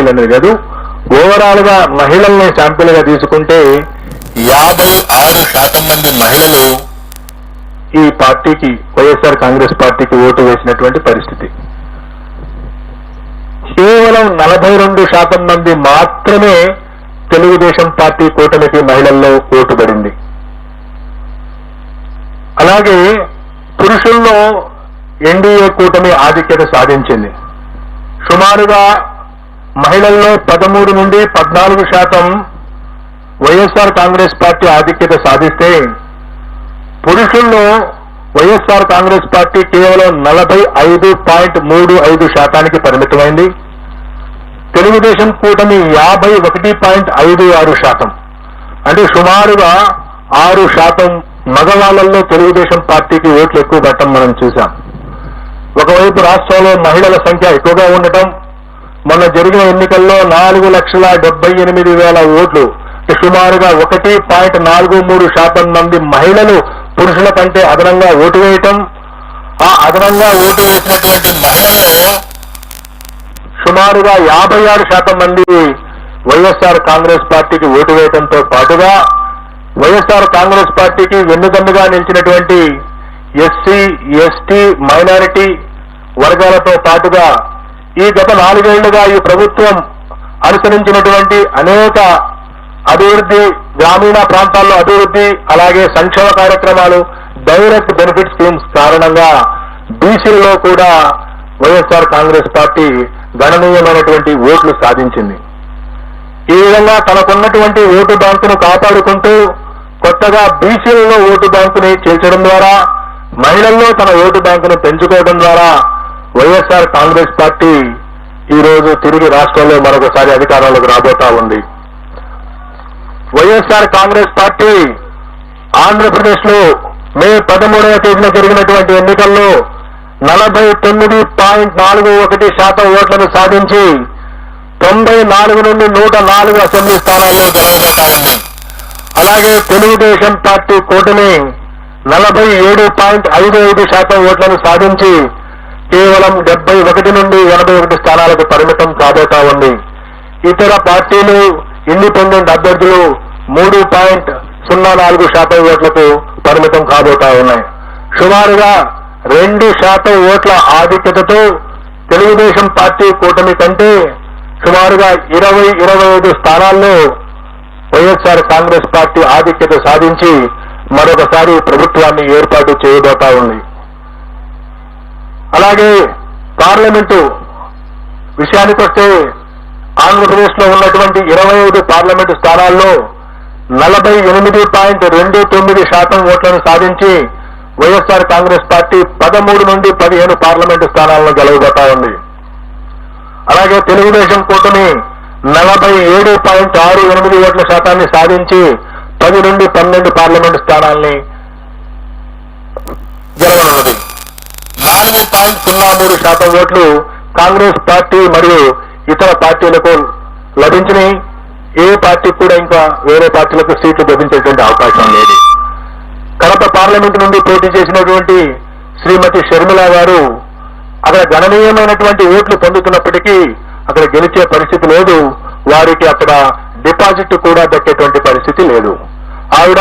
పార్టీలు అనేది కాదు, ఓవరాల్ గా మహిళల్ని శాంపిల్ గా తీసుకుంటే 56% మంది మహిళలు ఈ పార్టీకి, వైఎస్ఆర్ కాంగ్రెస్ పార్టీకి ఓటు వేసినటువంటి పరిస్థితి. కేవలం 42% మంది మాత్రమే తెలుగుదేశం పార్టీ కూటమికి మహిళల్లో ఓటు పడింది. అలాగే పురుషుల్లో ఎన్డీఏ కూటమి ఆధిక్యత సాధించింది. సుమారుగా మహిళల్లో 13 నుండి 14% వైఎస్ఆర్ కాంగ్రెస్ పార్టీ ఆధిక్యత సాధిస్తే, పురుషుల్లో వైఎస్ఆర్ కాంగ్రెస్ పార్టీ కేవలం 45.35% పరిమితమైంది. తెలుగుదేశం కూటమి 51.56%. అంటే సుమారుగా 6% మగవాళ్లలో తెలుగుదేశం పార్టీకి ఓట్లు ఎక్కువ పట్టడం మనం చూశాం. ఒకవైపు రాష్ట్రంలో మహిళల సంఖ్య ఎక్కువగా ఉండటం, మొన్న జరిగిన ఎన్నికల్లో 4,78,000 ఓట్లు, సుమారుగా 1.43% మంది మహిళలు పురుషుల కంటే అదనంగా ఓటు వేయటం, ఆ అదనంగా ఓటు వేసినటువంటి మహిళల్లో సుమారుగా 56% మంది వైఎస్ఆర్ కాంగ్రెస్ పార్టీకి ఓటు వేయడంతో పాటుగా, వైఎస్ఆర్ కాంగ్రెస్ పార్టీకి వెన్నుదన్నుగా నిలిచినటువంటి ఎస్సీ, ఎస్టీ, మైనారిటీ వర్గాలతో పాటుగా ఈ గత 4 ఏళ్లుగా ఈ ప్రభుత్వం అనుసరించినటువంటి అనేక అభివృద్ధి, గ్రామీణ ప్రాంతాల్లో అభివృద్ధి, అలాగే సంక్షేమ కార్యక్రమాలు, డైరెక్ట్ బెనిఫిట్ స్కీమ్స్ కారణంగా బీసీలలో కూడా వైఎస్ఆర్ కాంగ్రెస్ పార్టీ గణనీయమైనటువంటి ఓట్లు సాధించింది. ఈ విధంగా తనకున్నటువంటి ఓటు బ్యాంకును కాపాడుకుంటూ కొత్తగా బీసీలలో ఓటు బ్యాంకుని చేర్చడం ద్వారా, మహిళల్లో తన ఓటు బ్యాంకును పెంచుకోవడం ద్వారా వైఎస్ఆర్ కాంగ్రెస్ పార్టీ ఈ రోజు తిరిగి రాష్ట్రంలో మరొకసారి అధికారంలోకి రాబోతా ఉంది. వైఎస్ఆర్ కాంగ్రెస్ పార్టీ ఆంధ్రప్రదేశ్ లో మే 13వ తేదీన జరిగినటువంటి ఎన్నికల్లో 49.41% ఓట్లను సాధించి 94 నుండి 104 అసెంబ్లీ స్థానాల్లో గెలవబోతా ఉంది. అలాగే తెలుగుదేశం పార్టీ కూటమి 47.55% ఓట్లను సాధించి కేవలం 71 నుండి 81 స్థానాలకు పరిమితం కాబోతా ఉంది. ఇతర పార్టీలు, ఇండిపెండెంట్ అభ్యర్థులు 3.04% ఓట్లకు పరిమితం కాబోతా ఉన్నాయి. సుమారుగా 2% ఓట్ల ఆధిక్యతతో తెలుగుదేశం పార్టీ కూటమి కంటే సుమారుగా 20-25 స్థానాల్లో వైఎస్ఆర్ కాంగ్రెస్ పార్టీ ఆధిక్యత సాధించి మరొకసారి ప్రభుత్వాన్ని ఏర్పాటు చేయబోతా ఉంది. అలాగే పార్లమెంటు విషయానికి వస్తే, ఆంధ్రప్రదేశ్ లో ఉన్నటువంటి 25 పార్లమెంటు స్థానాల్లో 48.29% ఓట్లను సాధించి వైఎస్ఆర్ కాంగ్రెస్ పార్టీ 13 నుండి 15 పార్లమెంటు స్థానాలను గెలవబోతా ఉంది. అలాగే తెలుగుదేశం కూటమి 47.68 ఓట్ల శాతాన్ని సాధించి 10 నుండి 12 పార్లమెంటు స్థానాల్ని గెలవనున్నది. 4.03% ఓట్లు కాంగ్రెస్ పార్టీ మరియు ఇతర పార్టీలకు లభించినాయి. ఏ పార్టీ కూడా ఇంకా వేరే పార్టీలకు సీట్లు లభించేటువంటి అవకాశం లేదు. కడప పార్లమెంట్ నుండి పోటీ చేసినటువంటి శ్రీమతి షర్మిల గారు అక్కడ గణనీయమైనటువంటి ఓట్లు పొందుతున్నప్పటికీ అక్కడ గెలిచే పరిస్థితి లేదు. వారికి అక్కడ డిపాజిట్ కూడా దక్కేటువంటి పరిస్థితి లేదు. ఆవిడ